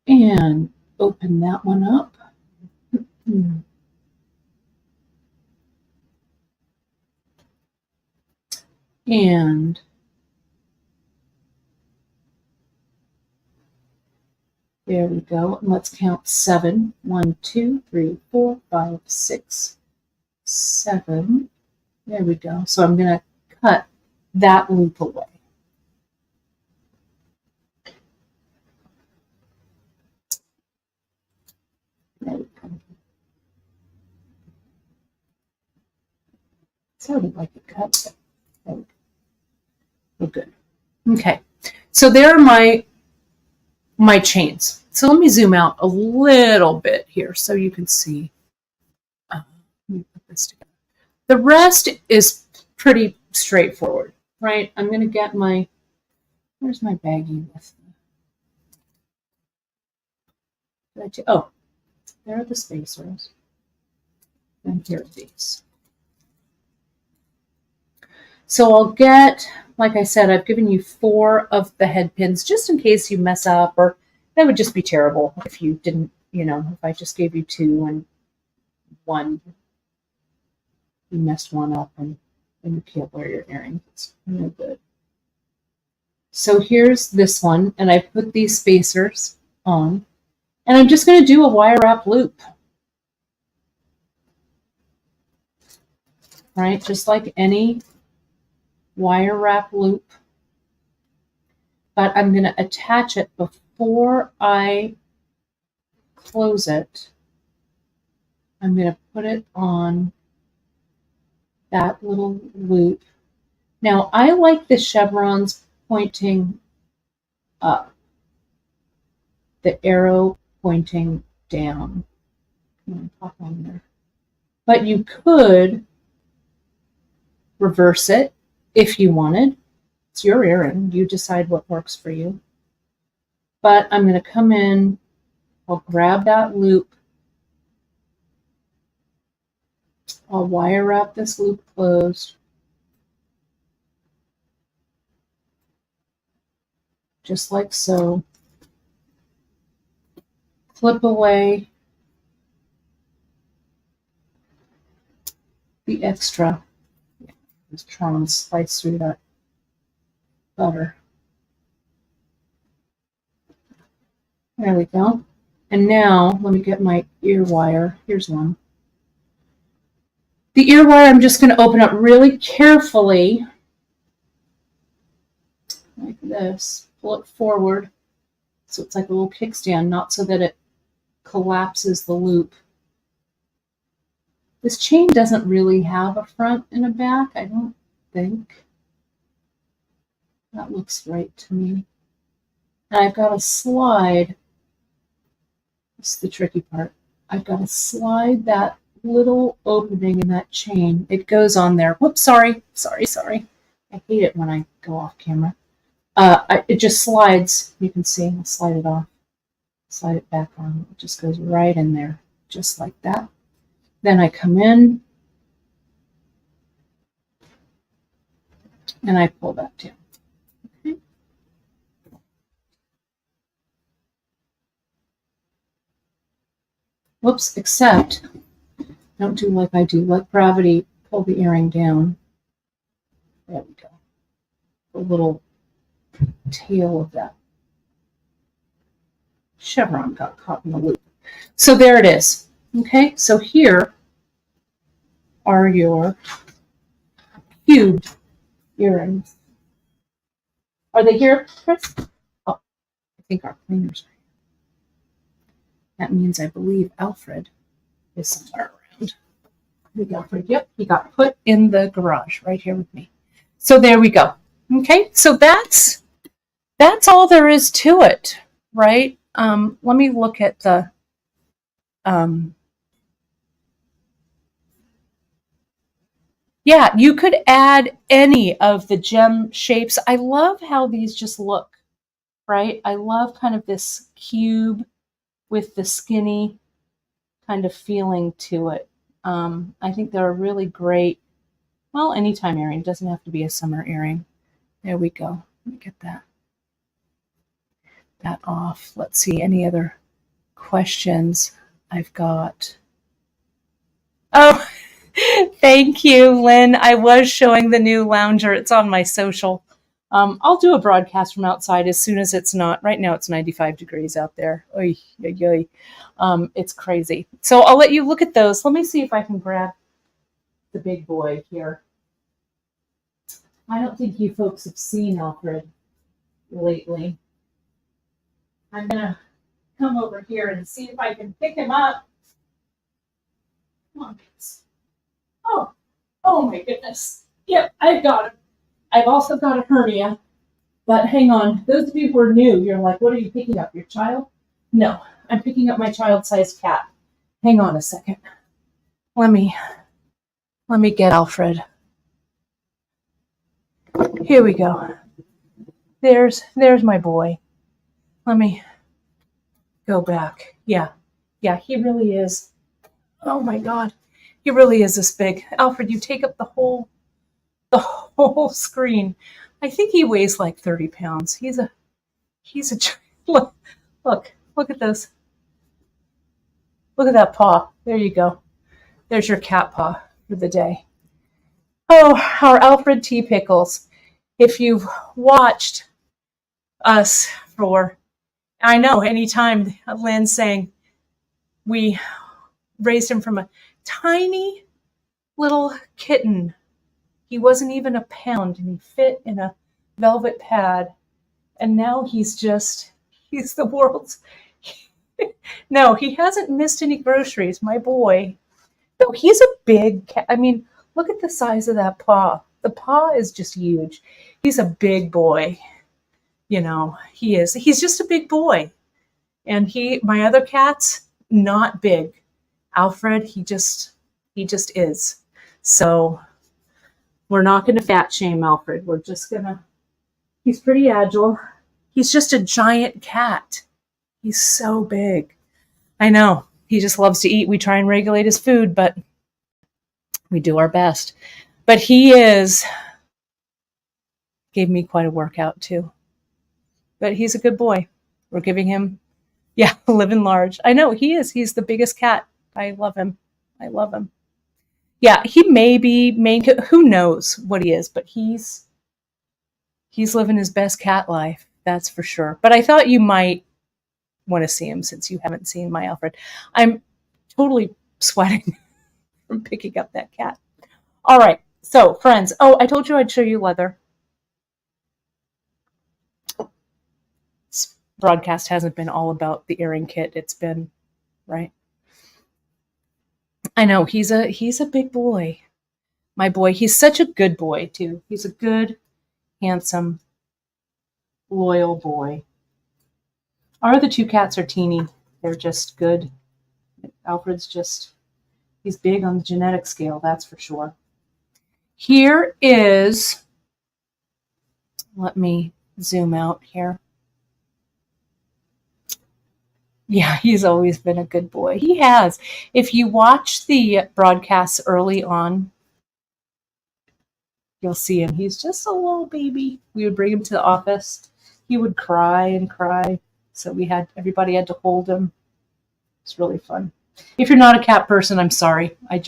And open that one up. And there we go. And let's count 7. 1, 2, 3, 4, 5, 6, 7. There we go. So I'm going to cut that loop away. There we go. So I would like it cut. There we go. We're good. Okay. So there are my chains. So let me zoom out a little bit here so you can see. Let me put this together. The rest is pretty straightforward, right? I'm going to get where's my baggie with oh, there are the spacers. And here are these. So I'll get, like I said, I've given you 4 of the head pins just in case you mess up, or that would just be terrible if you didn't, if I just gave you 2 and 1, you messed one up and you can't wear your earrings. It's no good. So here's this one, and I put these spacers on, and I'm just going to do a wire wrap loop. Right, just like any wire wrap loop, but I'm going to attach it before I close it. I'm going to put it on that little loop. Now I like the chevrons pointing up, the arrow pointing down. Pop on there. But you could reverse it if you wanted. It's your earring. You decide what works for you. But I'm going to come in, I'll grab that loop, I'll wire wrap this loop closed, just like so. Clip away the extra. Just trying to slice through that butter. There we go. And now let me get my ear wire. Here's one. The ear wire I'm just going to open up really carefully like this. Pull it forward so it's like a little kickstand, not so that it collapses the loop. This chain doesn't really have a front and a back, I don't think. That looks right to me. And I've got to slide, this is the tricky part, I've got to slide that little opening in that chain. It goes on there. Whoops, sorry. I hate it when I go off camera. It just slides. You can see, I'll slide it off. Slide it back on. It just goes right in there, just like that. Then I come in and I pull that down. Whoops, except don't do like I do. Let gravity pull the earring down. There we go. The little tail of that chevron got caught in the loop. So there it is. Okay, so here are your cubed earrings. Are they here, Chris? Oh, I think our cleaners are here. That means I believe Alfred is somewhere around. I think Alfred, yep, he got put in the garage right here with me. So there we go. Okay, so that's all there is to it, right? Let me look at the yeah, you could add any of the gem shapes. I love how these just look, right? I love kind of this cube with the skinny kind of feeling to it. I think they're a really great, well, anytime earring. It doesn't have to be a summer earring. There we go. Let me get that off. Let's see, any other questions I've got? Oh, thank you, Lynn. I was showing the new lounger. It's on my social. I'll do a broadcast from outside as soon as it's not. Right now it's 95 degrees out there. Oy, oy, oy. It's crazy. So I'll let you look at those. Let me see if I can grab the big boy here. I don't think you folks have seen Alfred lately. I'm going to come over here and see if I can pick him up. Come on, kids. Oh my goodness. Yep, I've got him. I've also got a hernia, but hang on. Those of you who are new, you're like, what are you picking up, your child? No, I'm picking up my child-sized cat. Hang on a second. Let me get Alfred. Here we go. There's my boy. Let me go back. Yeah, he really is. Oh my God. He really is this big. Alfred, you take up the whole screen. I think he weighs like 30 pounds. He's a look at this. Look at that paw. There you go. There's your cat paw for the day. Oh, our Alfred T. Pickles. If you've watched us for, I know, anytime Lynn's saying we raised him from a tiny little kitten. He wasn't even a pound, and he fit in a velvet pad. And now he's the world's. No, he hasn't missed any groceries, my boy. No, he's a big cat. I mean, look at the size of that paw. The paw is just huge. He's a big boy. You know, he is. He's just a big boy. And my other cat's not big. Alfred, he just is. So we're not going to fat shame Alfred. We're just going to, he's pretty agile. He's just a giant cat. He's so big. I know. He just loves to eat. We try and regulate his food, but we do our best. But gave me quite a workout too. But he's a good boy. We're giving him, living large. I know he is. He's the biggest cat. I love him. Yeah, he may be who knows what he is, but he's living his best cat life. That's for sure. But I thought you might want to see him since you haven't seen my Alfred. I'm totally sweating from picking up that cat. All right. So, friends. Oh, I told you I'd show you leather. This broadcast hasn't been all about the earring kit. It's been, right? I know, he's a big boy. My boy, he's such a good boy, too. He's a good, handsome, loyal boy. Our other two cats are teeny. They're just good. Alfred's he's big on the genetic scale, that's for sure. Here is, let me zoom out here. Yeah, he's always been a good boy. He has. If you watch the broadcasts early on, you'll see him. He's just a little baby. We would bring him to the office. He would cry and cry. So everybody had to hold him. It's really fun. If you're not a cat person, I'm sorry. I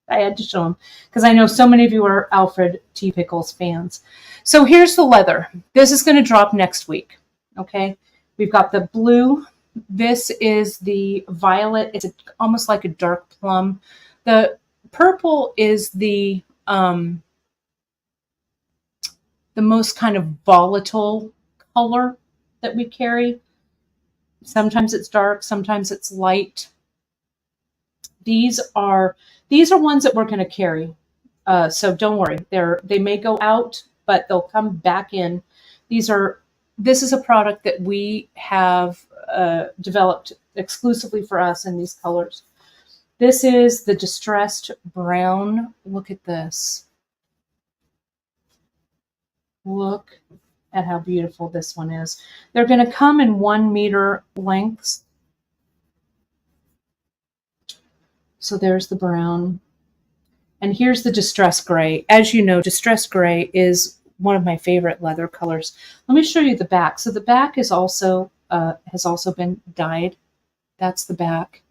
had to show them because I know so many of you are Alfred T. Pickles fans. So here's the leather. This is going to drop next week. Okay. We've got the blue. This is the violet. It's almost like a dark plum. The purple is the most kind of volatile color that we carry. Sometimes it's dark, sometimes it's light. These are ones that we're going to carry. So don't worry. They may go out, but they'll come back in. This is a product that we have developed exclusively for us in these colors. This is the distressed brown. Look at this. Look at how beautiful this one is. They're going to come in 1 meter lengths. So there's the brown. And here's the distressed gray. As you know, distressed gray is one of my favorite leather colors. Let me show you the back. So the back is also has also been dyed. That's the back.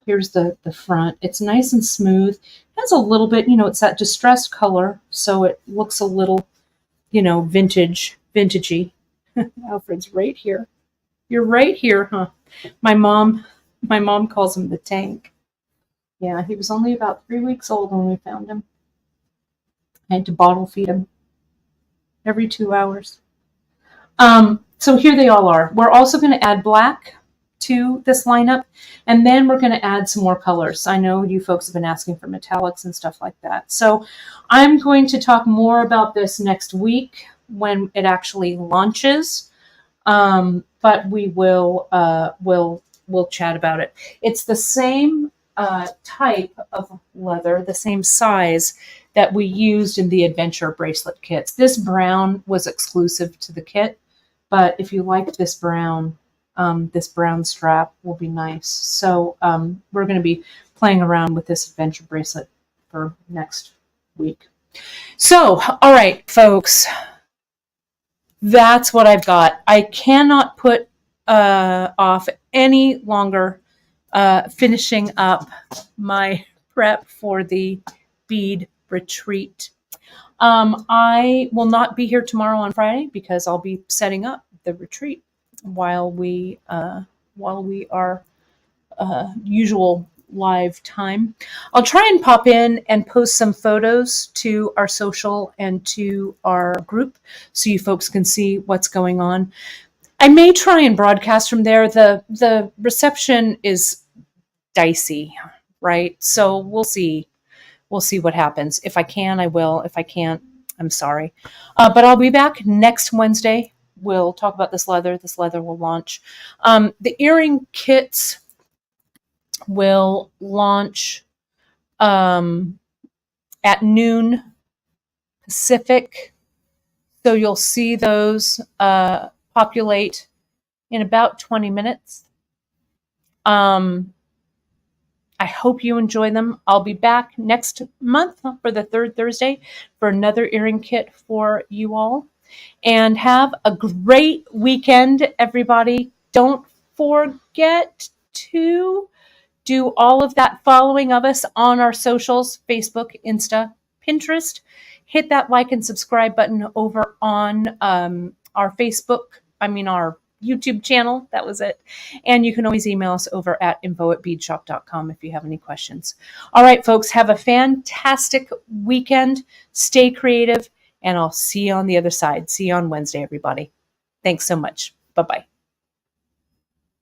Here's the front. It's nice and smooth. It has a little bit, it's that distressed color, so it looks a little, vintagey. Alfred's right here. You're right here, huh? My mom calls him the tank. Yeah, he was only about 3 weeks old when we found him. I had to bottle feed him every 2 hours. So here they all are. We're also going to add black to this lineup, and then we're going to add some more colors. I know you folks have been asking for metallics and stuff like that. So I'm going to talk more about this next week when it actually launches. But we will we'll chat about it. It's the same type of leather, the same size that we used in the adventure bracelet kits. This brown was exclusive to the kit, but if you like this brown strap will be nice. So we're going to be playing around with this adventure bracelet for next week. So, all right, folks, that's what I've got. I cannot put off any longer finishing up my prep for the bead retreat. I will not be here tomorrow on Friday because I'll be setting up the retreat while we are usual live time. I'll try and pop in and post some photos to our social and to our group so you folks can see what's going on. I may try and broadcast from there. The reception is dicey, right? So we'll see. We'll see what happens. If I can, I will. If I can't, I'm sorry. But I'll be back next Wednesday. We'll talk about this leather. This leather will launch. The earring kits will launch at noon Pacific. So you'll see those populate in about 20 minutes. I hope you enjoy them. I'll be back next month for the third Thursday for another earring kit for you all. And have a great weekend, everybody. Don't forget to do all of that following of us on our socials, Facebook, Insta, Pinterest. Hit that like and subscribe button over on our YouTube channel. That was it. And you can always email us over at info@beadshop.com if you have any questions. All right, folks, have a fantastic weekend. Stay creative, and I'll see you on the other side. See you on Wednesday, everybody. Thanks so much. Bye-bye.